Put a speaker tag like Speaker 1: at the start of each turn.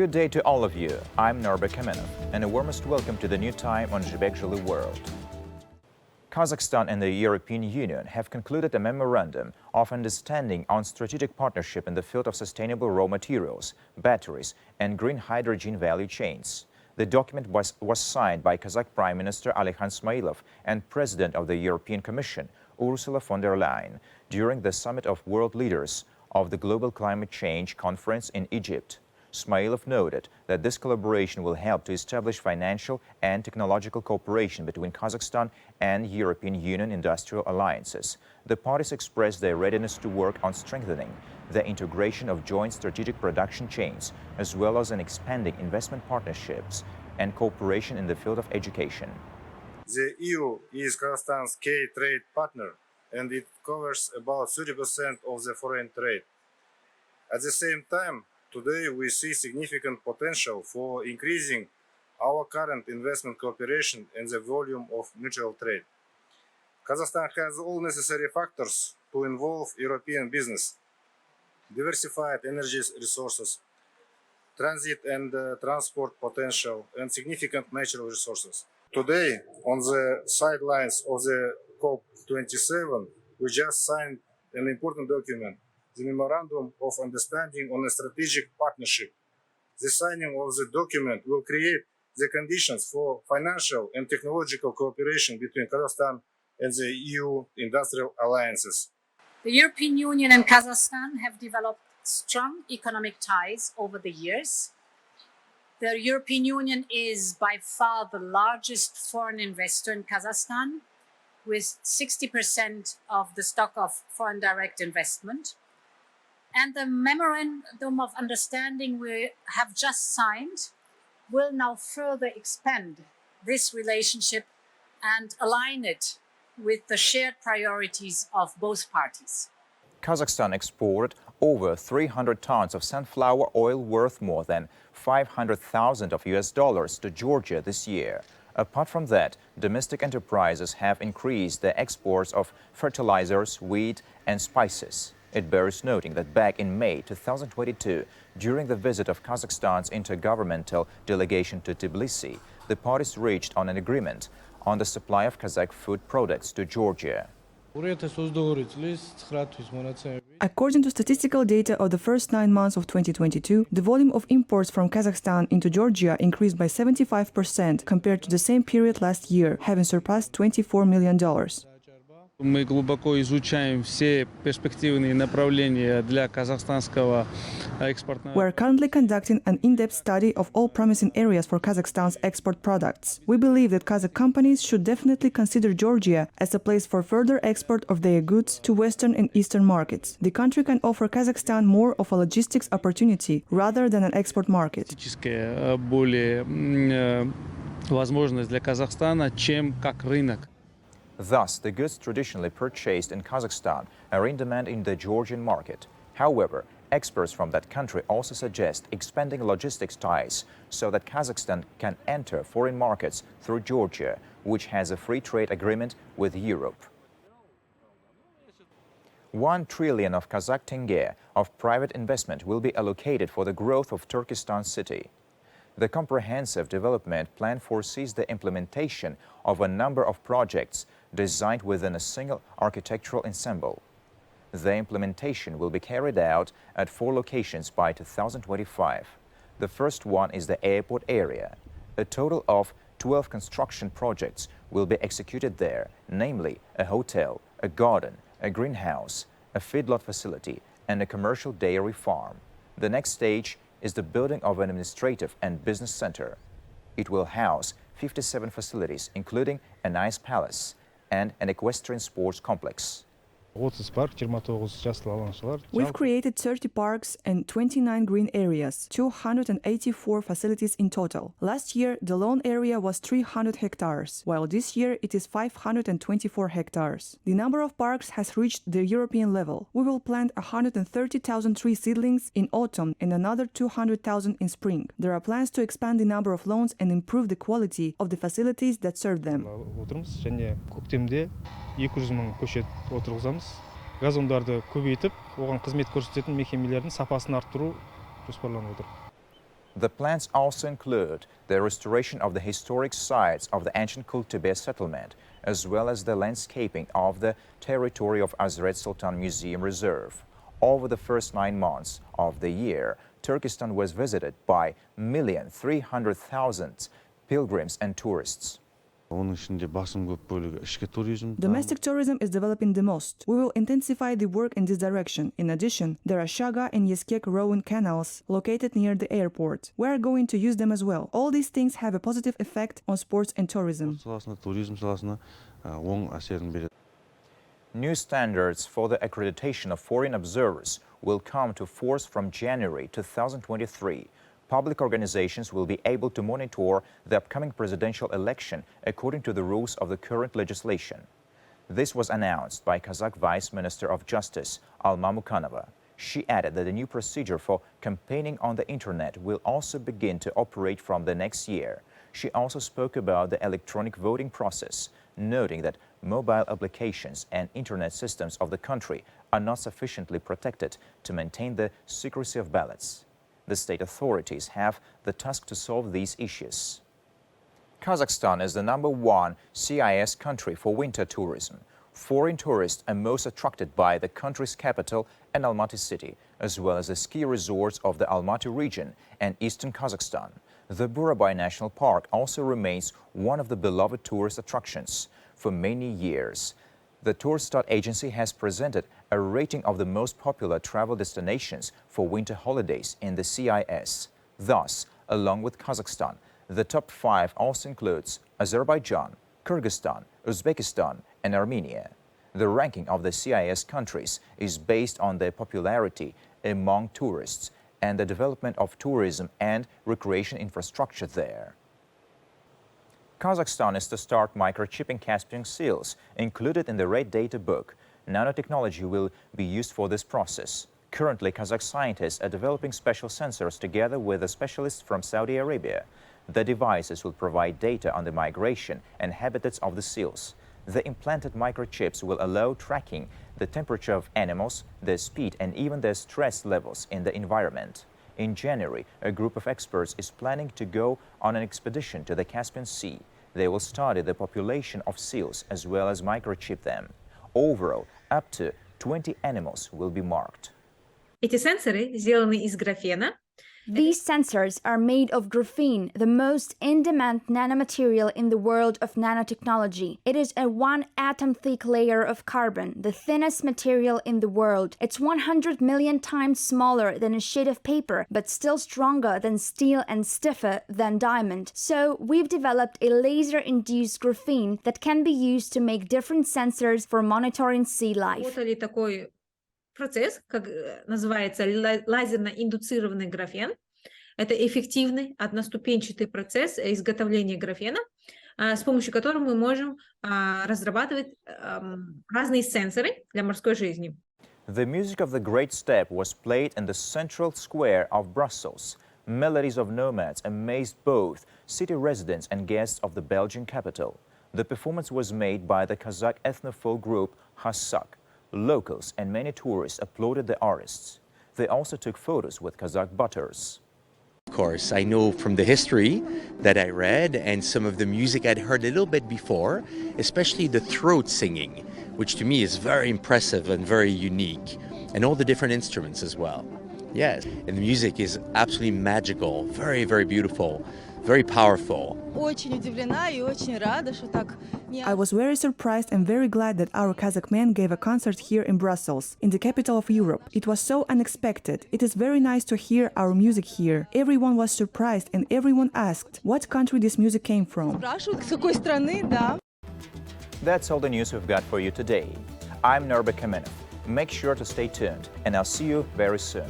Speaker 1: Good day to all of you. I'm Norbert Kamenov, and a warmest welcome to the new time on Jibek Joly World. Kazakhstan and the European Union have concluded a Memorandum of Understanding on strategic partnership in the field of sustainable raw materials, batteries, and green hydrogen value chains. The document was signed by Kazakh Prime Minister Alikhan Smailov and President of the European Commission Ursula von der Leyen during the Summit of World Leaders of the Global Climate Change Conference in Egypt. Smailov noted that this collaboration will help to establish financial and technological cooperation between Kazakhstan and European Union industrial alliances. The parties expressed their readiness to work on strengthening the integration of joint strategic production chains, as well as in expanding investment partnerships and cooperation in the field of education.
Speaker 2: The EU is Kazakhstan's key trade partner, and it covers about 30% of the foreign trade. At the same time, today we see significant potential for increasing our current investment cooperation and the volume of mutual trade. Kazakhstan has all necessary factors to involve European business: diversified energy resources, transit and transport potential, and significant natural resources. Today, on the sidelines of the COP27, we just signed an important document, the Memorandum of Understanding on a Strategic Partnership. The signing of the document will create the conditions for financial and technological cooperation between Kazakhstan and the EU industrial alliances.
Speaker 3: The European Union and Kazakhstan have developed strong economic ties over the years. The European Union is by far the largest foreign investor in Kazakhstan, with 60% of the stock of foreign direct investment. And the Memorandum of Understanding we have just signed will now further expand this relationship and align it with the shared priorities of both parties.
Speaker 1: Kazakhstan exported over 300 tons of sunflower oil worth more than $500,000 of US dollars to Georgia this year. Apart from that, domestic enterprises have increased their exports of fertilizers, wheat, and spices. It bears noting that back in May 2022, during the visit of Kazakhstan's intergovernmental delegation to Tbilisi, the parties reached on an agreement on the supply of Kazakh food products to Georgia.
Speaker 4: According to statistical data of the first 9 months of 2022, the volume of imports from Kazakhstan into Georgia increased by 75% compared to the same period last year, having surpassed $24 million.
Speaker 5: Мы глубоко изучаем все перспективные направления для казахстанского экспортного.
Speaker 4: We are currently conducting an in-depth study of all promising areas for Kazakhstan's export products. We believe that Kazakh companies should definitely consider Georgia as a place for further export of their goods to Western and Eastern markets. The country can offer Kazakhstan more of a logistics opportunity rather than an export market.
Speaker 5: Более возможность для Казахстана, чем как рынок.
Speaker 1: Thus, the goods traditionally purchased in Kazakhstan are in demand in the Georgian market. However, experts from that country also suggest expanding logistics ties so that Kazakhstan can enter foreign markets through Georgia, which has a free trade agreement with Europe. 1 trillion of Kazakh tenge of private investment will be allocated for the growth of Turkestan city. The comprehensive development plan foresees the implementation of a number of projects designed within a single architectural ensemble. The implementation will be carried out at 4 locations by 2025. The first one is the airport area. A total of 12 construction projects will be executed there, namely a hotel, a garden, a greenhouse, a feedlot facility, and a commercial dairy farm. The next stage is the building of an administrative and business center. It will house 57 facilities, including an ice palace and an equestrian sports complex.
Speaker 4: We've created 30 parks and 29 green areas, 284 facilities in total. Last year, the loan area was 300 hectares, while this year it is 524 hectares. The number of parks has reached the European level. We will plant 130,000 tree seedlings in autumn and another 200,000 in spring. There are plans to expand the number of loans and improve the quality of the facilities that serve them.
Speaker 6: Газондарды көбейтіп, оған қызмет көрсететін мекемелердің сапасын арттыру жоспарланып отыр.
Speaker 1: The plans also include the restoration of the historic sites of the ancient Kultube settlement, as well as the landscaping of the territory of Azret Sultan Museum Reserve. Over the first 9 months of the year, Turkestan was visited by 1,300,000 pilgrims and tourists.
Speaker 4: Domestic tourism is developing the most. We will intensify the work in this direction. In addition, there are Shaga and Yeskek rowing canals located near the airport. We are going to use them as well. All these things have a positive effect on sports and tourism.
Speaker 1: New standards for the accreditation of foreign observers will come to force from January 2023. Public organizations will be able to monitor the upcoming presidential election according to the rules of the current legislation. This was announced by Kazakh Vice Minister of Justice Alma Mukanova. She added that the new procedure for campaigning on the internet will also begin to operate from the next year. She also spoke about the electronic voting process, noting that mobile applications and internet systems of the country are not sufficiently protected to maintain the secrecy of ballots. The state authorities have the task to solve these issues. Kazakhstan is the #1 CIS country for winter tourism. Foreign tourists are most attracted by the country's capital and Almaty city, as well as the ski resorts of the Almaty region and eastern Kazakhstan. The Burabay National Park also remains one of the beloved tourist attractions. For many years, the Tourstat agency has presented a rating of the most popular travel destinations for winter holidays in the CIS. Thus, along with Kazakhstan, the top 5 also includes Azerbaijan, Kyrgyzstan, Uzbekistan, and Armenia. The ranking of the CIS countries is based on their popularity among tourists and the development of tourism and recreation infrastructure there. Kazakhstan is to start microchipping Caspian seals included in the Red Data book. Nanotechnology will be used for this process. Currently, Kazakh scientists are developing special sensors together with the specialists from Saudi Arabia. The devices will provide data on the migration and habitats of the seals. The implanted microchips will allow tracking the temperature of animals, their speed, and even their stress levels in the environment. In January, a group of experts is planning to go on an expedition to the Caspian Sea. They will study the population of seals as well as microchip them. Overall, up to 20 animals will be marked.
Speaker 6: Эти сенсоры сделаны из графена.
Speaker 7: These sensors are made of graphene, the most in-demand nanomaterial in the world of nanotechnology. It is a 1-atom-thick layer of carbon, the thinnest material in the world. It's 100 million times smaller than a sheet of paper, but still stronger than steel and stiffer than diamond. So, we've developed a laser-induced graphene that can be used to make different sensors for monitoring sea life.
Speaker 6: Работали такой процесс, как называется лазерно-индуцированный графен. Это эффективный одноступенчатый процесс изготовления графена, с помощью которого мы можем разрабатывать разные сенсоры для морской жизни.
Speaker 1: The music of the Great Steppe was played in the central square of Brussels. Melodies of nomads amazed both city residents and guests of the Belgian capital. The performance was made by the Kazakh ethno-folk group Hassak. Locals and many tourists applauded the artists. They also took photos with Kazakh butters.
Speaker 8: Of course, I know from the history that I read and some of the music I'd heard a little bit before, especially the throat singing, which to me is very impressive and very unique, and all the different instruments as well. Yes, and the music is absolutely magical, very, very beautiful, very powerful.
Speaker 4: I was very surprised and very glad that our Kazakh men gave a concert here in Brussels, in the capital of Europe. It was so unexpected. It is very nice to hear our music here. Everyone was surprised and everyone asked what country this music came from.
Speaker 1: That's all the news we've got for you today. I'm Jibek Joly. Make sure to stay tuned, and I'll see you very soon.